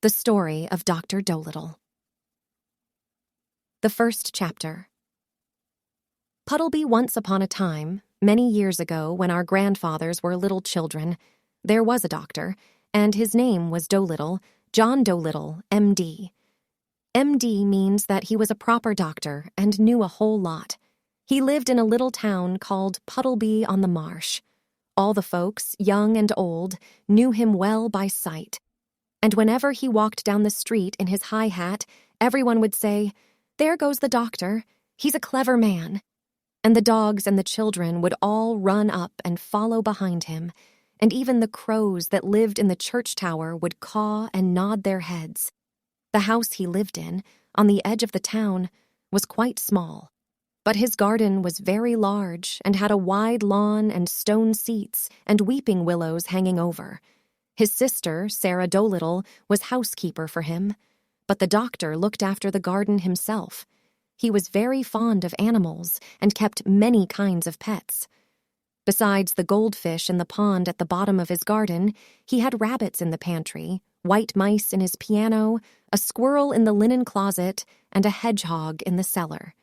The Story of Dr. Dolittle. The First Chapter. Puddleby, once upon a time, many years ago when our grandfathers were little children, there was a doctor, and his name was Dolittle, John Dolittle, M.D. M.D. means that he was a proper doctor and knew a whole lot. He lived in a little town called Puddleby on the Marsh. All the folks, young and old, knew him well by sight. And whenever he walked down the street in his high hat, everyone would say, "There goes the doctor. He's a clever man." And the dogs and the children would all run up and follow behind him, and even the crows that lived in the church tower would caw and nod their heads. The house he lived in, on the edge of the town, was quite small, but his garden was very large and had a wide lawn and stone seats and weeping willows hanging over. His sister, Sarah Dolittle, was housekeeper for him, but the doctor looked after the garden himself. He was very fond of animals and kept many kinds of pets. Besides the goldfish in the pond at the bottom of his garden, he had rabbits in the pantry, white mice in his piano, a squirrel in the linen closet, and a hedgehog in the cellar.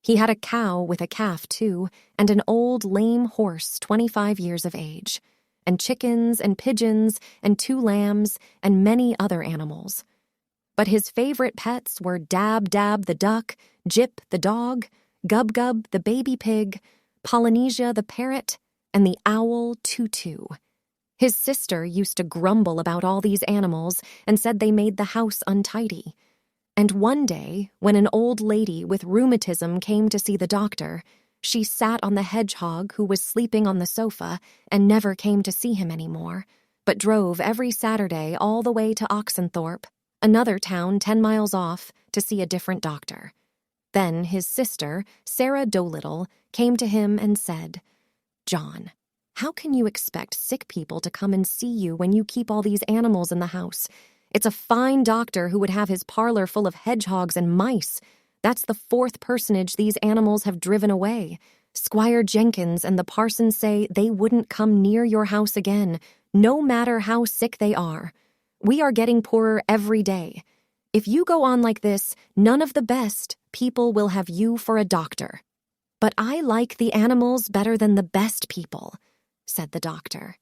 He had a cow with a calf, too, and an old lame horse 25 years of age, and chickens and pigeons and 2 lambs and many other animals. But his favorite pets were Dab-Dab the duck, Jip the dog, Gub-Gub the baby pig, Polynesia the parrot, and the owl Tutu. His sister used to grumble about all these animals and said they made the house untidy. And one day, when an old lady with rheumatism came to see the doctor, she sat on the hedgehog who was sleeping on the sofa and never came to see him anymore, but drove every Saturday all the way to Oxenthorpe, another town 10 miles off, to see a different doctor. Then his sister, Sarah Dolittle, came to him and said, "John, how can you expect sick people to come and see you when you keep all these animals in the house? It's a fine doctor who would have his parlor full of hedgehogs and mice. That's the 4th personage these animals have driven away. Squire Jenkins and the parson say they wouldn't come near your house again, no matter how sick they are. We are getting poorer every day. If you go on like this, none of the best people will have you for a doctor." "But I like the animals better than the best people," said the doctor.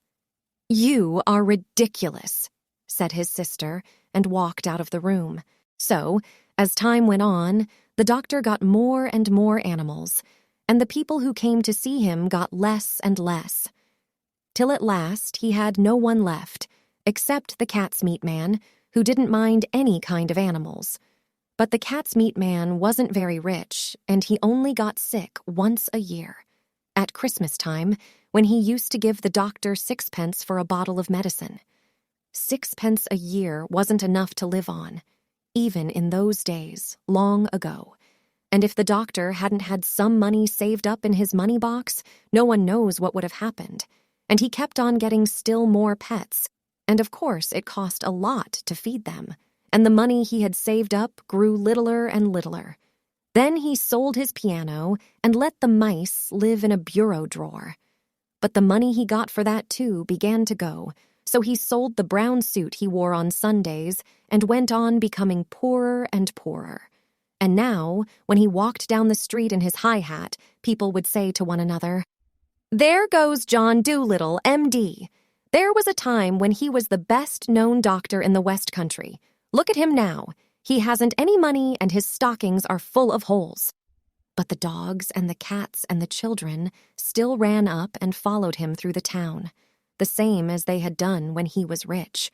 "You are ridiculous," said his sister, and walked out of the room. So, as time went on, the doctor got more and more animals, and the people who came to see him got less and less. Till at last he had no one left, except the cat's meat man, who didn't mind any kind of animals. But the cat's meat man wasn't very rich, and he only got sick once a year, at Christmas time, when he used to give the doctor 6 pence for a bottle of medicine. 6 pence a year wasn't enough to live on, even in those days, long ago. And if the doctor hadn't had some money saved up in his money box, no one knows what would have happened. And he kept on getting still more pets, and of course it cost a lot to feed them, and the money he had saved up grew littler and littler. Then he sold his piano and let the mice live in a bureau drawer. But the money he got for that, too, began to go, so he sold the brown suit he wore on Sundays and went on becoming poorer and poorer. And now, when he walked down the street in his high hat, people would say to one another, "There goes John Dolittle, M.D. There was a time when he was the best-known doctor in the West Country. Look at him now. He hasn't any money and his stockings are full of holes." But the dogs and the cats and the children still ran up and followed him through the town, the same as they had done when he was rich.